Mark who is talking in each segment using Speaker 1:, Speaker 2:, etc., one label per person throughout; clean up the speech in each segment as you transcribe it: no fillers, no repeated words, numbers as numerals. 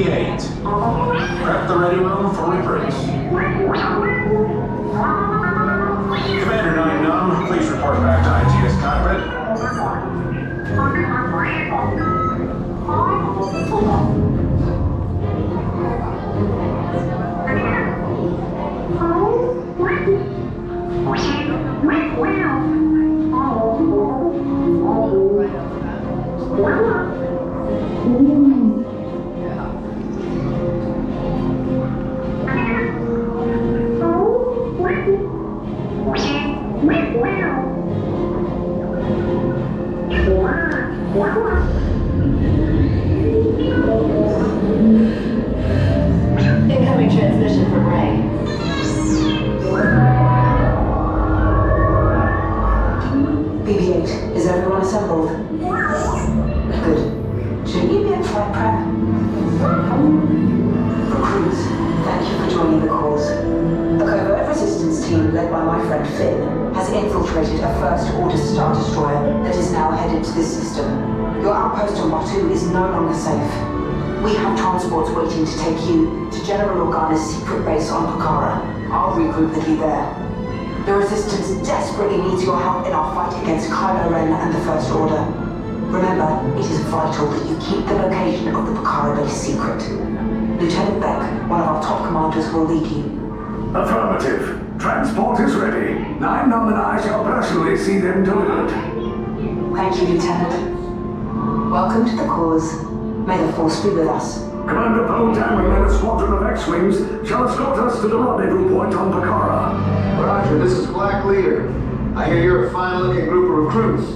Speaker 1: BB-8. Prep the ready room for reprints. Commander 9-Num, please report back to ITS cockpit.
Speaker 2: Incoming transmission from Ray. BB-8, is everyone assembled? Good. Shouldn't you be in flight prep? Recruits, thank you for joining the cause. A covert resistance team led by my friend Finn has infiltrated a First Order Star Destroyer that is now headed to this system. Your outpost on Batu is no longer safe. We have transports waiting to take you to General Organa's secret base on Pucara. I'll regroup with you there. The Resistance desperately needs your help in our fight against Kylo Ren and the First Order. Remember, it is vital that you keep the location of the Pucara base secret. Lieutenant Beck, one of our top commanders, will lead you.
Speaker 3: Affirmative. Transport is ready. 9-Num and I shall personally see them delivered.
Speaker 2: Thank you, Lieutenant. Welcome to the cause. May the Force be with us.
Speaker 3: Commander Potam and then a squadron of X-Wings shall escort us to the rendezvous point on Pucara.
Speaker 4: Roger, this is Black Leader. I hear you're a fine-looking group of recruits.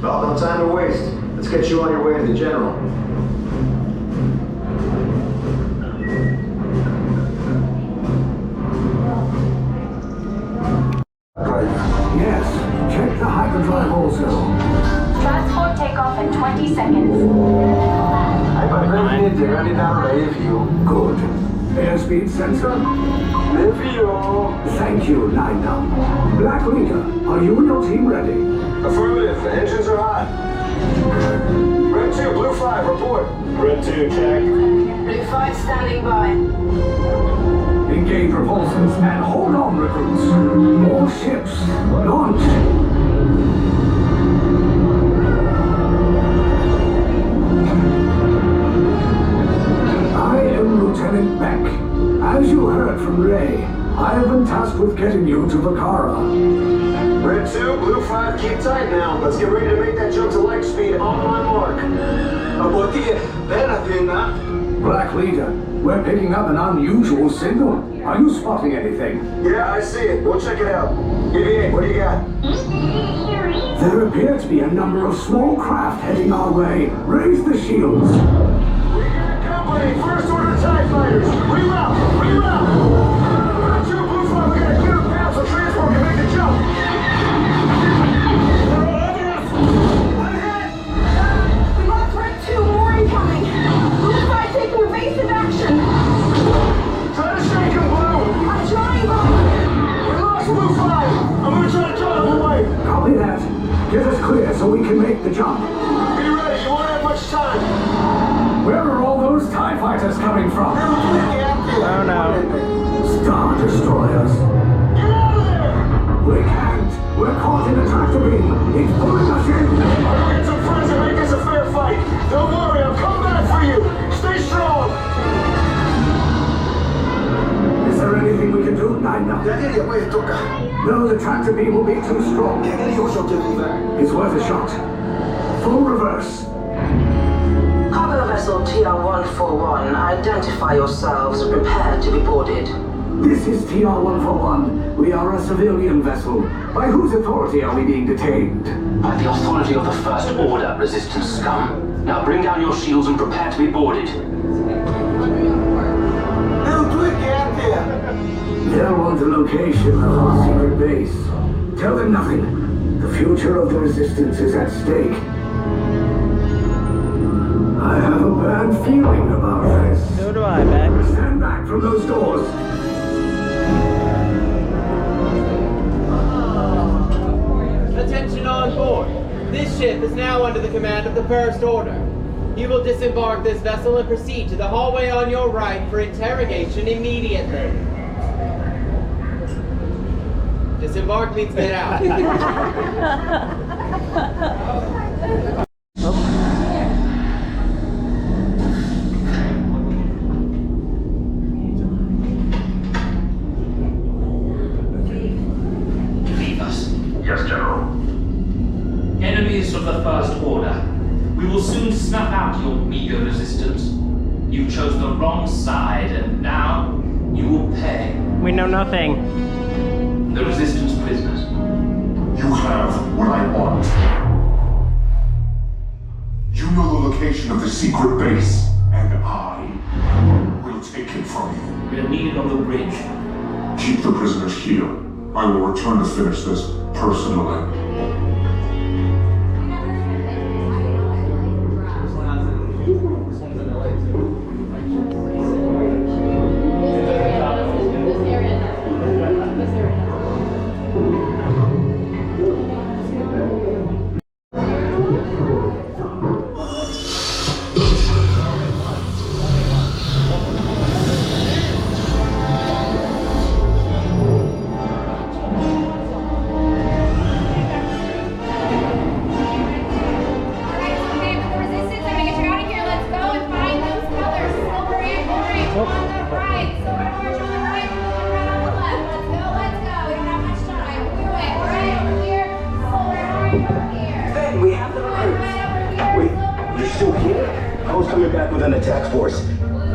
Speaker 4: Well, no time to waste. Let's get you on your way to the General.
Speaker 3: Yes, check the hyperdrive also.
Speaker 5: Transport takeoff in 20 seconds.
Speaker 3: Good. Airspeed sensor? Thank you, 9-Num. Black Leader, are you and your team ready?
Speaker 4: Affirmative. The engines are hot. Red 2, Blue 5, report. Red 2, check.
Speaker 2: Blue 5 standing by.
Speaker 3: Engage repulsors and hold on, recruits. More ships. Launch. Lieutenant Beck, as you heard from Ray, I have been tasked with getting you to Pucara.
Speaker 4: Red 2, Blue 5, keep tight now. Let's get ready to make that jump to light speed on my mark.
Speaker 3: Black Leader, we're picking up an unusual signal. Are you spotting anything?
Speaker 4: Yeah, I see it. We'll check it out. BB-8, what do you got?
Speaker 3: There appear to be a number of small craft heading our way. Raise the shields.
Speaker 4: First Order TIE Fighters! Reroute! Reroute! Red 2, Blue 5, we gotta clear the path so transport can make the jump! They're all over us! I'm hit!
Speaker 5: We lost Red 2, more incoming. Blue 5 taking evasive action.
Speaker 4: Try to shake him, Blue!
Speaker 5: I'm trying, Bob.
Speaker 4: We lost Blue 5! I'm gonna try to draw him away!
Speaker 3: Copy that. Get us clear so we can make the jump.
Speaker 4: Be ready, you won't have much time!
Speaker 3: Where are all those TIE fighters coming from?
Speaker 6: Oh no.
Speaker 3: Star Destroyers.
Speaker 4: Get out of there!
Speaker 3: We can't. We're caught in a tractor beam. It's pulling us in.
Speaker 4: I'll get some friends and make this a fair fight. Don't worry, I'll come back for you. Stay strong.
Speaker 3: Is there anything we can do? 9-Num. No, the tractor beam will be too strong. It's worth a shot. Full reverse.
Speaker 2: Cargo vessel TR-141, identify yourselves and prepare to be boarded.
Speaker 3: This is TR-141. We are a civilian vessel. By whose authority are we being detained?
Speaker 7: By the authority of the First Order, Resistance scum. Now bring down your shields and prepare to be boarded.
Speaker 3: They'll want the location of our secret base. Tell them nothing. The future of the Resistance is at stake. I have a bad feeling about this.
Speaker 6: So do I, Beck.
Speaker 3: Stand back from those doors.
Speaker 8: Attention on board. This ship is now under the command of the First Order. You will disembark this vessel and proceed to the hallway on your right for interrogation immediately. Disembark means get out.
Speaker 7: Leave us.
Speaker 1: Yes, General.
Speaker 7: Enemies of the First Order. We will soon snuff out your meager resistance. You chose the wrong side, and now you will pay.
Speaker 6: We know nothing.
Speaker 7: The Resistance prisoners.
Speaker 1: You have what I want. You know the location of the secret base, and I will take it from you.
Speaker 7: We are needed on the bridge.
Speaker 1: Keep the prisoners here. I will return to finish this personally.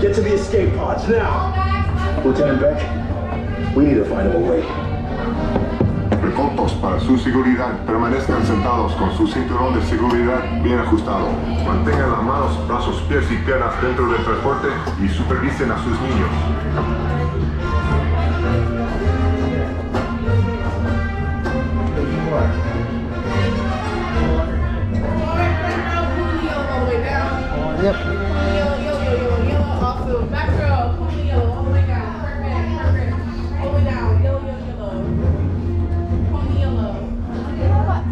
Speaker 3: Get to the escape pods now! Lieutenant Beck, we need to find him a way.
Speaker 9: Reportos para su seguridad. Permanezcan sentados con su cinturón de seguridad bien ajustado. Mantengan las manos, brazos, pies y piernas dentro del transporte y supervisen a sus niños.
Speaker 6: Yep.
Speaker 5: Back row, pull the yellow all the way down. Perfect. All the way down. Yellow. Pull the yellow.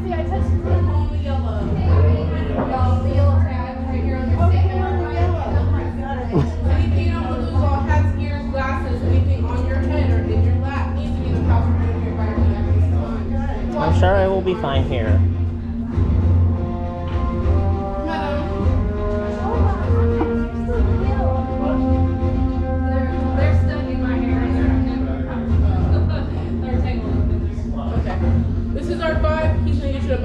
Speaker 5: See, I touched it. Pull the yellow. The yellow tag right here on your statement. Anything you don't want to lose, all hats, ears, glasses, anything on your head or in your lap needs to be in the proper room here by me at this time.
Speaker 6: I'm sure I will be fine here.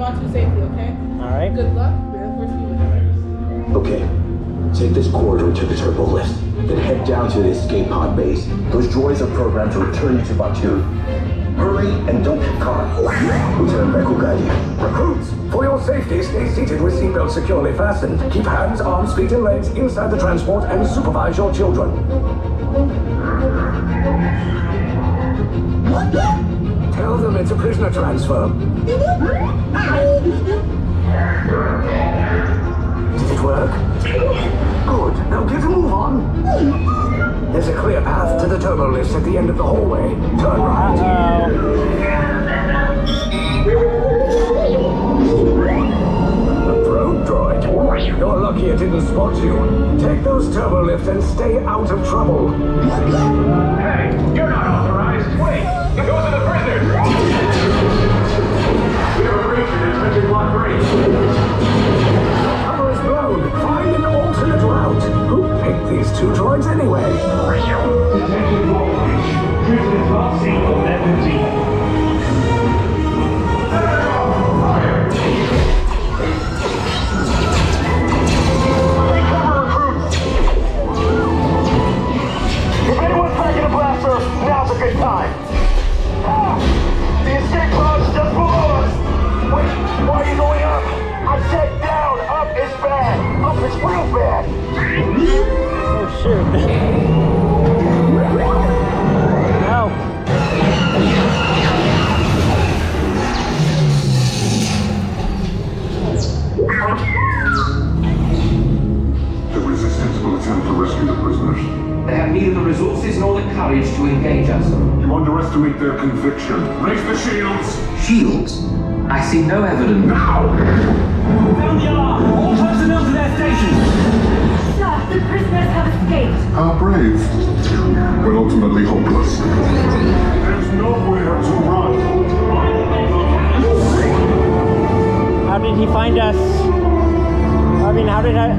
Speaker 5: To safety, okay?
Speaker 6: Alright.
Speaker 5: Good luck. May the force be with you.
Speaker 3: Okay, take this corridor to the turbo lift, then head down to the escape pod base. Those droids are programmed to return you to Batu. Hurry and don't get caught. Lieutenant Beck will guide you. Recruits, for your safety, stay seated with seatbelts securely fastened. Keep hands, arms, feet, and legs inside the transport and supervise your children. Tell them it's a prisoner transfer. Did it work? Good. Now get a move on. There's a clear path to the turbo lifts at the end of the hallway. Turn right. A probe droid. You're lucky it didn't spot you. Take those turbo lifts and stay out of trouble.
Speaker 1: Hey, you're not authorized. Wait, those are the prisoners. We have a breach in entering block 3.
Speaker 3: Cover is blown. Find an alternate route. Who picked these two droids anyway?
Speaker 1: Attention voltage. Prisoners not seen on level Z. Fire!
Speaker 3: Cover recruits! If anyone's packing a blaster, now's a good time. The escape pod's just below us! Wait, why are you going up? I said down! Up is bad! Up is real bad!
Speaker 6: Oh shoot. No.
Speaker 9: The Resistance will attempt to rescue the prisoners.
Speaker 7: They have neither the resources nor the courage to engage us.
Speaker 9: You underestimate their conviction.
Speaker 1: Raise the shields.
Speaker 3: Shields?
Speaker 7: I see no evidence.
Speaker 1: Now!
Speaker 3: Found the alarm! All personnel to their stations!
Speaker 10: Sir, the prisoners have escaped.
Speaker 1: How brave, but ultimately hopeless. There's nowhere to run.
Speaker 6: How did he find us? I mean, how did I...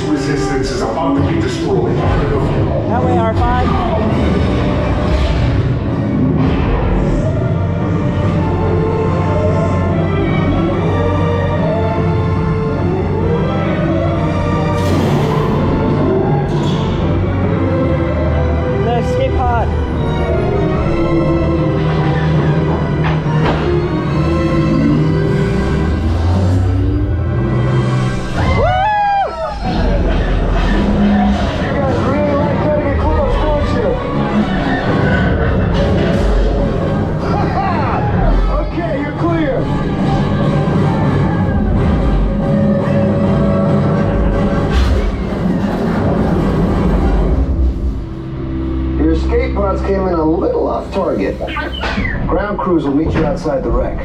Speaker 1: Resistance is about to be destroyed.
Speaker 6: That way, R5. The escape pod.
Speaker 4: Came in a little off target. Ground crews will meet you outside the wreck.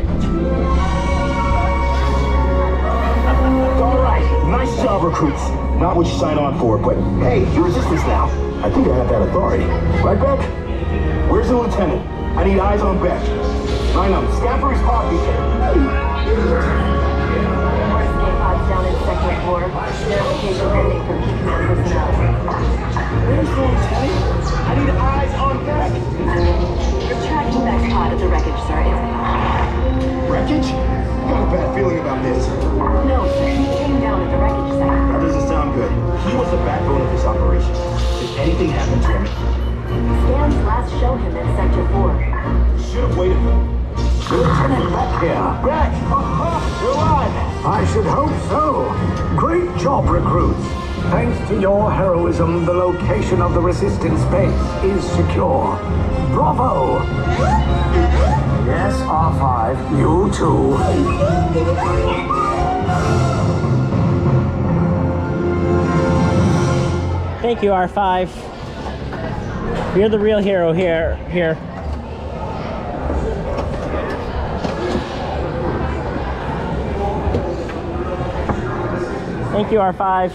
Speaker 3: All right, nice job, recruits. Not what you signed on for, but hey, you're resistance now. I think I have that authority. Right, Beck? Where's the lieutenant? I need eyes on Beck. Line up, scan for his pod beacon.
Speaker 10: Escape pods down in Sector 4. Verification pending from key command personnel.
Speaker 3: Where's the lieutenant? I need eyes on Beck.
Speaker 10: You're tracking Beck's pod at the wreckage, sir.
Speaker 3: Wreckage? Got a bad feeling about this.
Speaker 10: No, sir. He came down at the wreckage site.
Speaker 3: That doesn't sound good. He was the backbone of this operation. Did anything happen to him?
Speaker 10: Scans last show him in Sector 4.
Speaker 3: Should have waited. Lieutenant Beck here. Beck! You're alive!
Speaker 11: I should hope so. Great job, recruits. Thanks to your heroism, the location of the resistance base is secure. Bravo! Yes, R5, you too.
Speaker 6: Thank you, R5. You're the real hero here. Thank you, R5.